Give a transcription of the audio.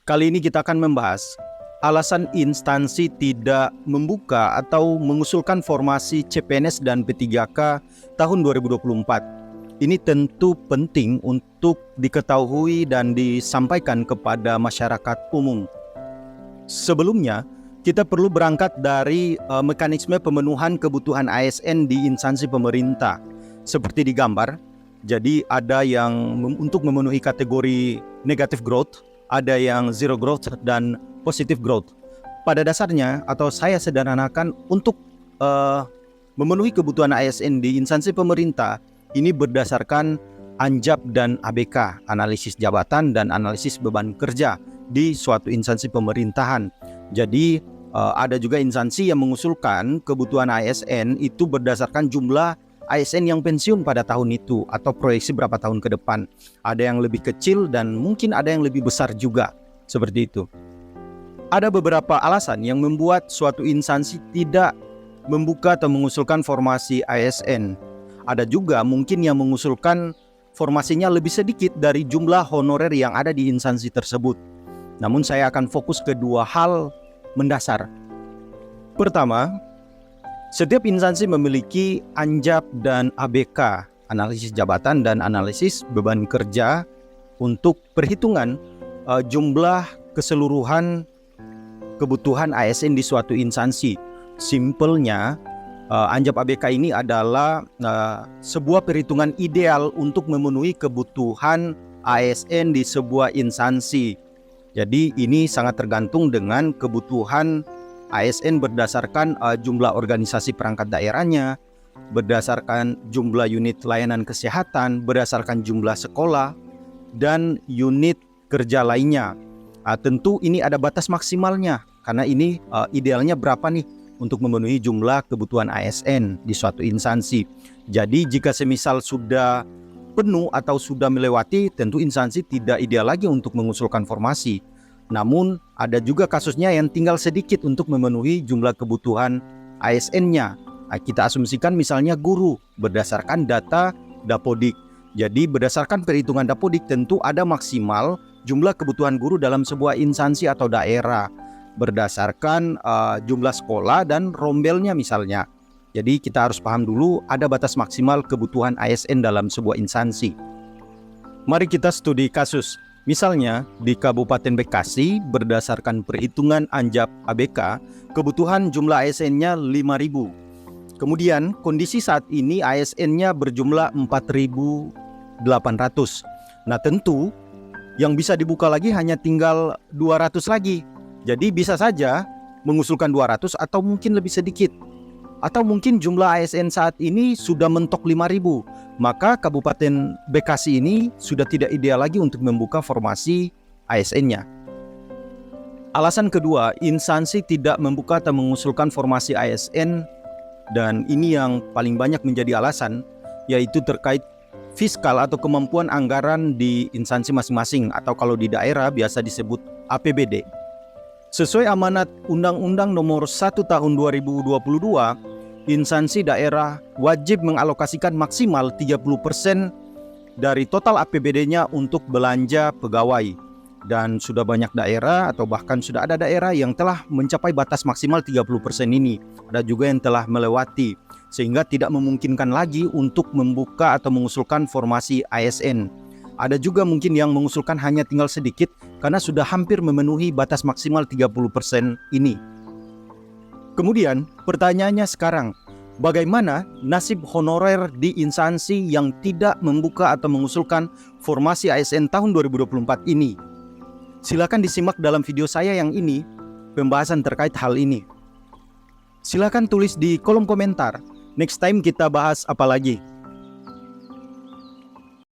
Kali ini kita akan membahas alasan instansi tidak membuka atau mengusulkan formasi CPNS dan P3K tahun 2024. Ini tentu penting untuk diketahui dan disampaikan kepada masyarakat umum. Sebelumnya, kita perlu berangkat dari mekanisme pemenuhan kebutuhan ASN di instansi pemerintah. Seperti di gambar, jadi ada yang untuk memenuhi kategori negative growth, ada yang zero growth dan positive growth. Pada dasarnya, atau saya sederhanakan, untuk memenuhi kebutuhan ASN di instansi pemerintah, ini berdasarkan ANJAP dan ABK, analisis jabatan dan analisis beban kerja di suatu instansi pemerintahan. Jadi ada juga instansi yang mengusulkan kebutuhan ASN itu berdasarkan jumlah ASN yang pensiun pada tahun itu atau proyeksi berapa tahun ke depan. Ada yang lebih kecil dan mungkin ada yang lebih besar juga, seperti itu. Ada beberapa alasan yang membuat suatu instansi tidak membuka atau mengusulkan formasi ASN. Ada juga mungkin yang mengusulkan formasinya lebih sedikit dari jumlah honorer yang ada di instansi tersebut. Namun saya akan fokus ke dua hal mendasar. Pertama, setiap instansi memiliki ANJAP dan ABK, analisis jabatan dan analisis beban kerja, untuk perhitungan jumlah keseluruhan kebutuhan ASN di suatu instansi. Simpelnya, ANJAP ABK ini adalah sebuah perhitungan ideal untuk memenuhi kebutuhan ASN di sebuah instansi. Jadi ini sangat tergantung dengan kebutuhan ASN berdasarkan jumlah organisasi perangkat daerahnya, berdasarkan jumlah unit layanan kesehatan, berdasarkan jumlah sekolah, dan unit kerja lainnya. Tentu ini ada batas maksimalnya, karena ini idealnya berapa nih untuk memenuhi jumlah kebutuhan ASN di suatu instansi. Jadi jika semisal sudah penuh atau sudah melewati, tentu instansi tidak ideal lagi untuk mengusulkan formasi. Namun ada juga kasusnya yang tinggal sedikit untuk memenuhi jumlah kebutuhan ASN-nya. Kita asumsikan misalnya guru berdasarkan data Dapodik. Jadi berdasarkan perhitungan Dapodik tentu ada maksimal jumlah kebutuhan guru dalam sebuah instansi atau daerah berdasarkan jumlah sekolah dan rombelnya misalnya. Jadi kita harus paham dulu ada batas maksimal kebutuhan ASN dalam sebuah instansi. Mari kita studi kasus. Misalnya di Kabupaten Bekasi berdasarkan perhitungan ANJAP ABK, kebutuhan jumlah ASN-nya 5.000. Kemudian kondisi saat ini ASN-nya berjumlah 4.800. Nah tentu yang bisa dibuka lagi hanya tinggal 200 lagi. Jadi bisa saja mengusulkan 200 atau mungkin lebih sedikit. Atau mungkin jumlah ASN saat ini sudah mentok 5.000. Maka Kabupaten Bekasi ini sudah tidak ideal lagi untuk membuka formasi ASN-nya. Alasan kedua, instansi tidak membuka atau mengusulkan formasi ASN, dan ini yang paling banyak menjadi alasan, yaitu terkait fiskal atau kemampuan anggaran di instansi masing-masing, atau kalau di daerah biasa disebut APBD. Sesuai amanat Undang-Undang Nomor 1 Tahun 2022, instansi daerah wajib mengalokasikan maksimal 30% dari total APBD-nya untuk belanja pegawai. Dan sudah banyak daerah atau bahkan sudah ada daerah yang telah mencapai batas maksimal 30% ini. Ada juga yang telah melewati, sehingga tidak memungkinkan lagi untuk membuka atau mengusulkan formasi ASN. Ada juga mungkin yang mengusulkan hanya tinggal sedikit karena sudah hampir memenuhi batas maksimal 30% ini. Kemudian pertanyaannya sekarang, bagaimana nasib honorer di instansi yang tidak membuka atau mengusulkan formasi ASN tahun 2024 ini? Silakan disimak dalam video saya yang ini, pembahasan terkait hal ini. Silakan tulis di kolom komentar, next time kita bahas apa lagi.